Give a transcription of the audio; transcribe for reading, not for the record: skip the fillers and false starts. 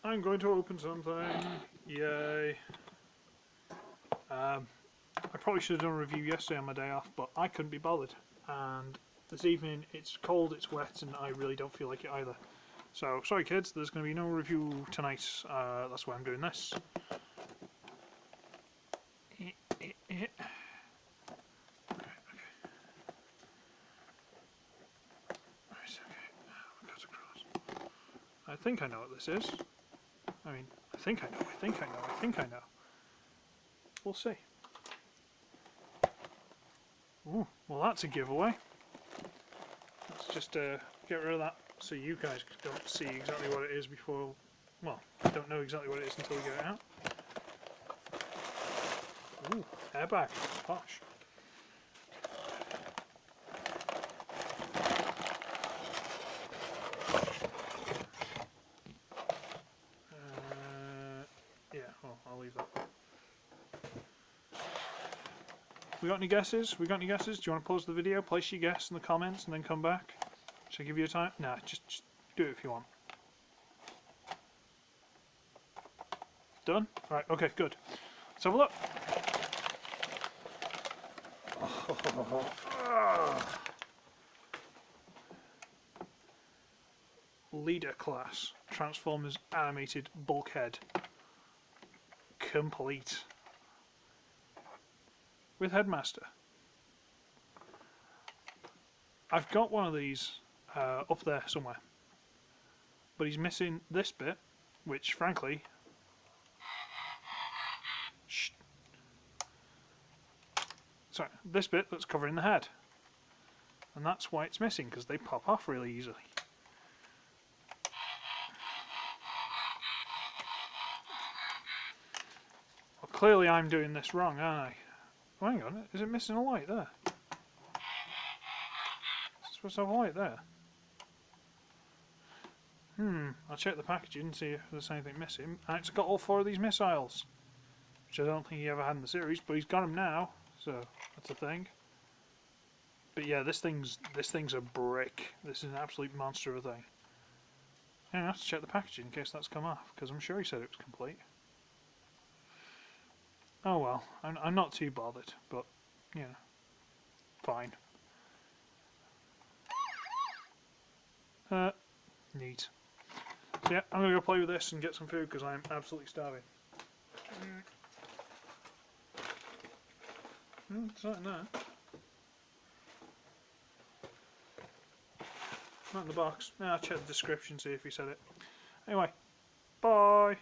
I'm going to open something. Yay. I probably should have done a review yesterday on my day off, but I couldn't be bothered. And this evening it's cold, it's wet, and I really don't feel like it either. So, sorry kids, there's going to be no review tonight. That's why I'm doing this. I think I know what this is. I mean, I think I know. We'll see. Ooh, well that's a giveaway. Let's just get rid of that so you guys don't see exactly what it is before, well, don't know exactly what it is until we get it out. Ooh, airbag, posh. Yeah, well, I'll leave that. We got any guesses? Do you want to pause the video, place your guess in the comments, and then come back? Should I give you a time? Nah, just do it if you want. Done? Right, okay, good. Let's have a look. Leader class. Transformers animated bulkhead. Complete. With Headmaster. I've got one of these up there somewhere. But he's missing this bit, which frankly... Shh. Sorry, this bit that's covering the head. And that's why it's missing, because they pop off really easily. Well, clearly I'm doing this wrong, aren't I? Oh, hang on, is it missing a light there? It's supposed to have a light there. I'll check the packaging and see if there's anything missing. And it's got all 4 of these missiles, which I don't think he ever had in the series, but he's got them now, so that's a thing. But yeah, this thing's a brick. This is an absolute monster of a thing. Yeah, I have to check the packaging in case that's come off, because I'm sure he said it was complete. Oh well, I'm not too bothered, but, you know, fine. Neat. So yeah, I'm going to go play with this and get some food, because I'm absolutely starving. It's not in there. Not in the box. I'll check the description, see if he said it. Anyway, bye!